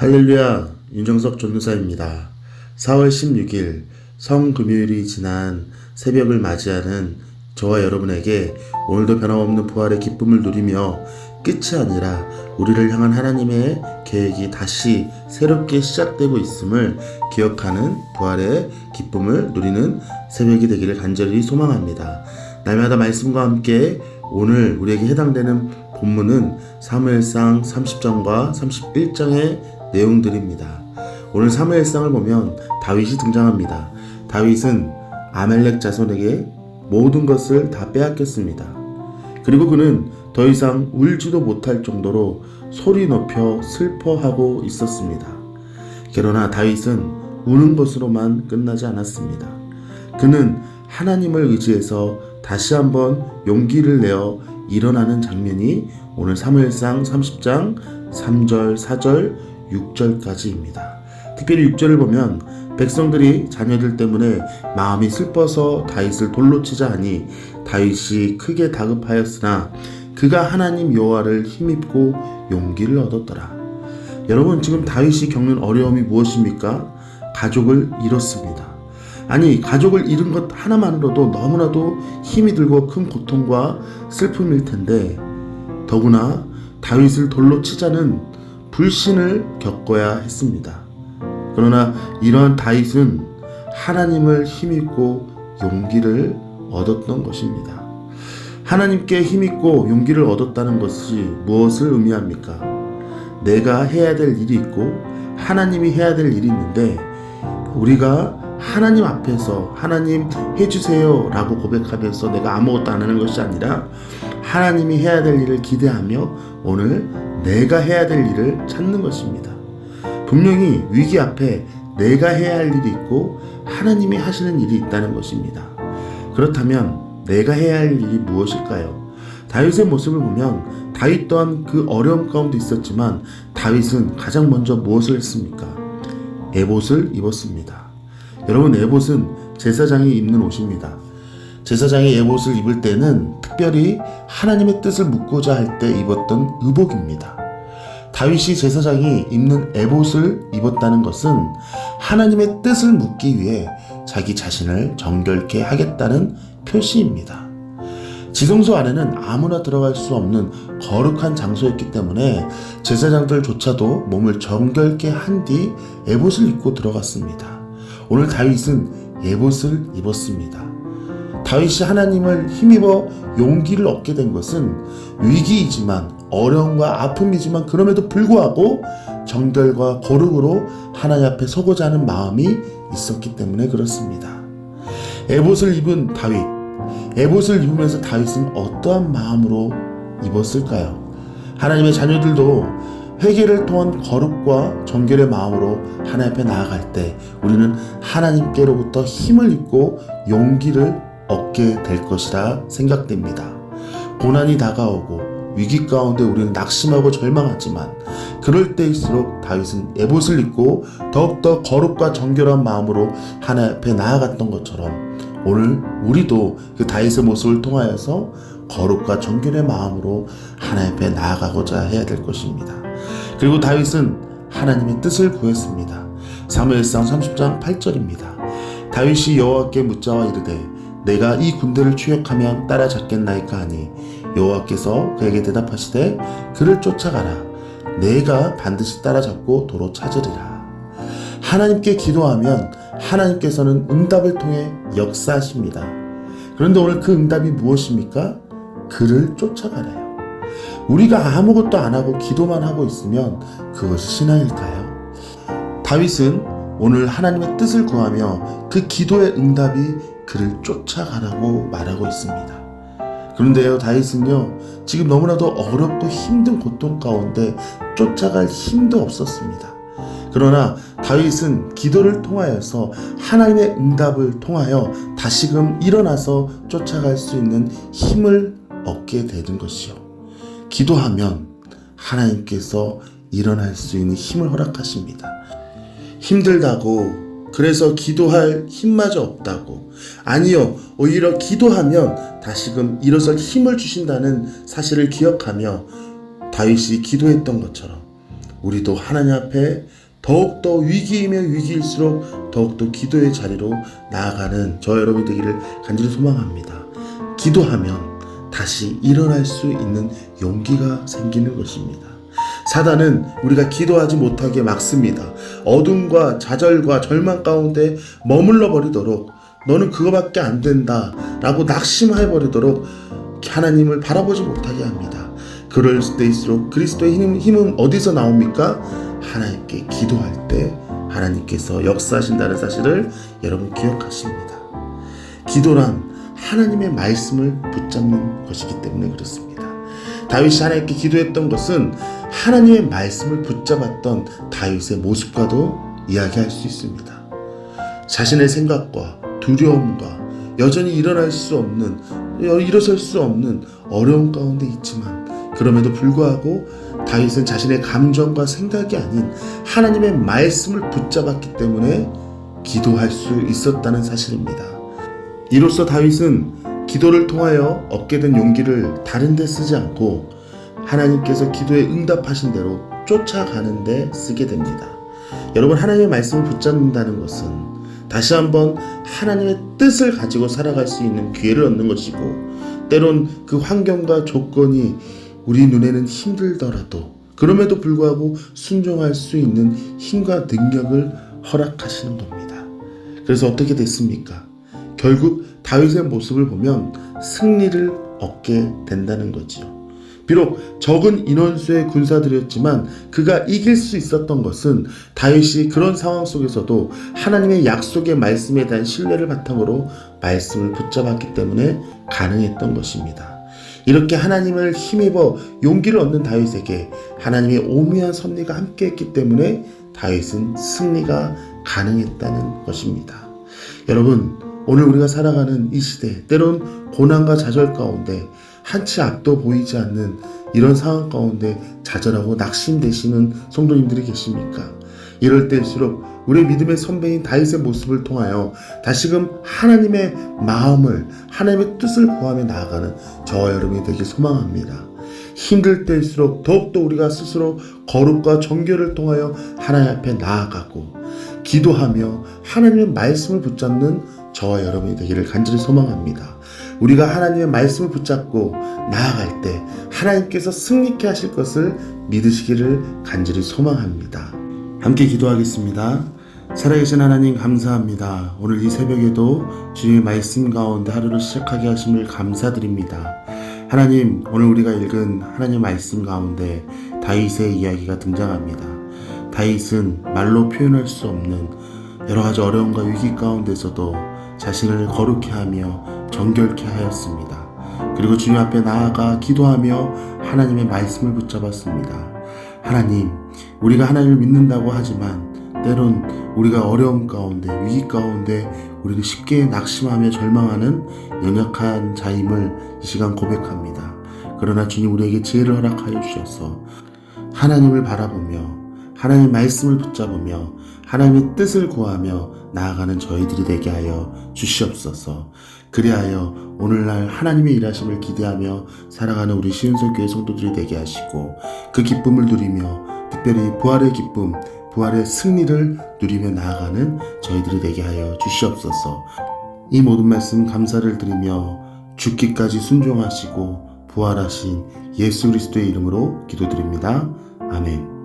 할렐루야, 윤정석 전도사입니다. 4월 16일 성금요일이 지난 새벽을 맞이하는 저와 여러분에게 오늘도 변함없는 부활의 기쁨을 누리며 끝이 아니라 우리를 향한 하나님의 계획이 다시 새롭게 시작되고 있음을 기억하는 부활의 기쁨을 누리는 새벽이 되기를 간절히 소망합니다. 날마다 말씀과 함께 오늘 우리에게 해당되는 본문은 사무엘상 30장과 31장의 내용들입니다. 오늘 사무엘상을 보면 다윗이 등장합니다. 다윗은 아멜렉 자손에게 모든 것을 다 빼앗겼습니다. 그리고 그는 더 이상 울지도 못할 정도로 소리 높여 슬퍼하고 있었습니다. 그러나 다윗은 우는 것으로만 끝나지 않았습니다. 그는 하나님을 의지해서 다시 한번 용기를 내어 일어나는 장면이 오늘 사무엘상 30장 3절, 4절, 6절까지입니다. 특별히 6절을 보면 백성들이 자녀들 때문에 마음이 슬퍼서 다윗을 돌로 치자 하니 다윗이 크게 다급하였으나 그가 하나님 여호와를 힘입고 용기를 얻었더라. 여러분, 지금 다윗이 겪는 어려움이 무엇입니까? 가족을 잃었습니다. 아니, 가족을 잃은 것 하나만으로도 너무나도 힘이 들고 큰 고통과 슬픔일 텐데 더구나 다윗을 돌로 치자는 불신을 겪어야 했습니다. 그러나 이러한 다윗은 하나님을 힘입고 용기를 얻었던 것입니다. 하나님께 힘입고 용기를 얻었다는 것이 무엇을 의미합니까? 내가 해야 될 일이 있고 하나님이 해야 될 일이 있는데 우리가 하나님 앞에서 하나님 해주세요 라고 고백하면서 내가 아무것도 안 하는 것이 아니라 하나님이 해야 될 일을 기대하며 오늘 내가 해야 될 일을 찾는 것입니다. 분명히 위기 앞에 내가 해야 할 일이 있고 하나님이 하시는 일이 있다는 것입니다. 그렇다면 내가 해야 할 일이 무엇일까요? 다윗의 모습을 보면 다윗 또한 그 어려움 가운데 있었지만 다윗은 가장 먼저 무엇을 했습니까? 에봇을 입었습니다. 여러분, 에봇은 제사장이 입는 옷입니다. 제사장이 에봇을 입을 때는 특별히 하나님의 뜻을 묻고자 할 때 입었던 의복입니다. 다윗이 제사장이 입는 에봇을 입었다는 것은 하나님의 뜻을 묻기 위해 자기 자신을 정결케 하겠다는 표시입니다. 지성소 안에는 아무나 들어갈 수 없는 거룩한 장소였기 때문에 제사장들조차도 몸을 정결케 한 뒤 에봇을 입고 들어갔습니다. 오늘 다윗은 에봇을 입었습니다. 다윗이 하나님을 힘입어 용기를 얻게 된 것은 위기이지만 어려움과 아픔이지만 그럼에도 불구하고 정결과 거룩으로 하나님 앞에 서고자 하는 마음이 있었기 때문에 그렇습니다. 에봇을 입은 다윗, 에봇을 입으면서 다윗은 어떠한 마음으로 입었을까요? 하나님의 자녀들도 회개를 통한 거룩과 정결의 마음으로 하나님 앞에 나아갈 때 우리는 하나님께로부터 힘을 입고 용기를 얻게 될 것이라 생각됩니다. 고난이 다가오고 위기 가운데 우리는 낙심하고 절망하지만 그럴 때일수록 다윗은 에봇을 입고 더욱더 거룩과 정결한 마음으로 하나님 앞에 나아갔던 것처럼 오늘 우리도 그 다윗의 모습을 통하여서 거룩과 정결의 마음으로 하나님 앞에 나아가고자 해야 될 것입니다. 그리고 다윗은 하나님의 뜻을 구했습니다. 사무엘상 30장 8절입니다. 다윗이 여호와께 묻자와 이르되 내가 이 군대를 추격하면 따라잡겠나이까 하니 여호와께서 그에게 대답하시되 그를 쫓아가라. 내가 반드시 따라잡고 도로 찾으리라. 하나님께 기도하면 하나님께서는 응답을 통해 역사하십니다. 그런데 오늘 그 응답이 무엇입니까? 그를 쫓아가래요. 우리가 아무것도 안 하고 기도만 하고 있으면 그것이 신앙일까요? 다윗은 오늘 하나님의 뜻을 구하며 그 기도의 응답이 그를 쫓아가라고 말하고 있습니다. 그런데요, 다윗은요, 지금 너무나도 어렵고 힘든 고통 가운데 쫓아갈 힘도 없었습니다. 그러나 다윗은 기도를 통하여서 하나님의 응답을 통하여 다시금 일어나서 쫓아갈 수 있는 힘을 얻게 되는 것이요. 기도하면 하나님께서 일어날 수 있는 힘을 허락하십니다. 힘들다고 그래서 기도할 힘마저 없다고, 아니요, 오히려 기도하면 다시금 일어설 힘을 주신다는 사실을 기억하며 다윗이 기도했던 것처럼 우리도 하나님 앞에 더욱더 위기이며 위기일수록 더욱더 기도의 자리로 나아가는 저 여러분이 되기를 간절히 소망합니다. 기도하면 다시 일어날 수 있는 용기가 생기는 것입니다. 사단은 우리가 기도하지 못하게 막습니다. 어둠과 좌절과 절망 가운데 머물러 버리도록, 너는 그거밖에 안 된다 라고 낙심해 버리도록 하나님을 바라보지 못하게 합니다. 그럴 때일수록 그리스도의 힘은 어디서 나옵니까? 하나님께 기도할 때 하나님께서 역사하신다는 사실을 여러분 기억하십니다. 기도란 하나님의 말씀을 붙잡는 것이기 때문에 그렇습니다. 다윗이 하나님께 기도했던 것은 하나님의 말씀을 붙잡았던 다윗의 모습과도 이야기할 수 있습니다. 자신의 생각과 두려움과 여전히 일어설 수 없는 어려움 가운데 있지만, 그럼에도 불구하고 다윗은 자신의 감정과 생각이 아닌 하나님의 말씀을 붙잡았기 때문에 기도할 수 있었다는 사실입니다. 이로써 다윗은 기도를 통하여 얻게 된 용기를 다른 데 쓰지 않고 하나님께서 기도에 응답하신 대로 쫓아가는 데 쓰게 됩니다. 여러분, 하나님의 말씀을 붙잡는다는 것은 다시 한번 하나님의 뜻을 가지고 살아갈 수 있는 기회를 얻는 것이고, 때론 그 환경과 조건이 우리 눈에는 힘들더라도 그럼에도 불구하고 순종할 수 있는 힘과 능력을 허락하시는 겁니다. 그래서 어떻게 됐습니까? 결국 다윗의 모습을 보면 승리를 얻게 된다는 거지요. 비록 적은 인원수의 군사들이었지만 그가 이길 수 있었던 것은 다윗이 그런 상황 속에서도 하나님의 약속의 말씀에 대한 신뢰를 바탕으로 말씀을 붙잡았기 때문에 가능했던 것입니다. 이렇게 하나님을 힘입어 용기를 얻는 다윗에게 하나님의 오묘한 섭리가 함께했기 때문에 다윗은 승리가 가능했다는 것입니다. 여러분, 오늘 우리가 살아가는 이 시대, 때론 고난과 좌절 가운데 한치 앞도 보이지 않는 이런 상황 가운데 좌절하고 낙심되시는 성도님들이 계십니까? 이럴 때일수록 우리의 믿음의 선배인 다윗의 모습을 통하여 다시금 하나님의 마음을, 하나님의 뜻을 구하며 나아가는 저와 여러분이 되길 소망합니다. 힘들 때일수록 더욱더 우리가 스스로 거룩과 정결을 통하여 하나님 앞에 나아가고 기도하며 하나님의 말씀을 붙잡는 저와 여러분이 되기를 간절히 소망합니다. 우리가 하나님의 말씀을 붙잡고 나아갈 때 하나님께서 승리케 하실 것을 믿으시기를 간절히 소망합니다. 함께 기도하겠습니다. 살아계신 하나님, 감사합니다. 오늘 이 새벽에도 주님의 말씀 가운데 하루를 시작하게 하심을 감사드립니다. 하나님, 오늘 우리가 읽은 하나님의 말씀 가운데 다윗의 이야기가 등장합니다. 다윗은 말로 표현할 수 없는 여러 가지 어려움과 위기 가운데서도 자신을 거룩케 하며 정결케 하였습니다. 그리고 주님 앞에 나아가 기도하며 하나님의 말씀을 붙잡았습니다. 하나님, 우리가 하나님을 믿는다고 하지만 때론 우리가 어려움 가운데, 위기 가운데 우리를 쉽게 낙심하며 절망하는 연약한 자임을 이 시간 고백합니다. 그러나 주님, 우리에게 지혜를 허락하여 주셔서 하나님을 바라보며 하나님의 말씀을 붙잡으며 하나님의 뜻을 구하며 나아가는 저희들이 되게 하여 주시옵소서. 그리하여 오늘날 하나님의 일하심을 기대하며 살아가는 우리 시은솔교회 성도들이 되게 하시고 그 기쁨을 누리며 특별히 부활의 기쁨, 부활의 승리를 누리며 나아가는 저희들이 되게 하여 주시옵소서. 이 모든 말씀 감사를 드리며 죽기까지 순종하시고 부활하신 예수 그리스도의 이름으로 기도드립니다. 아멘.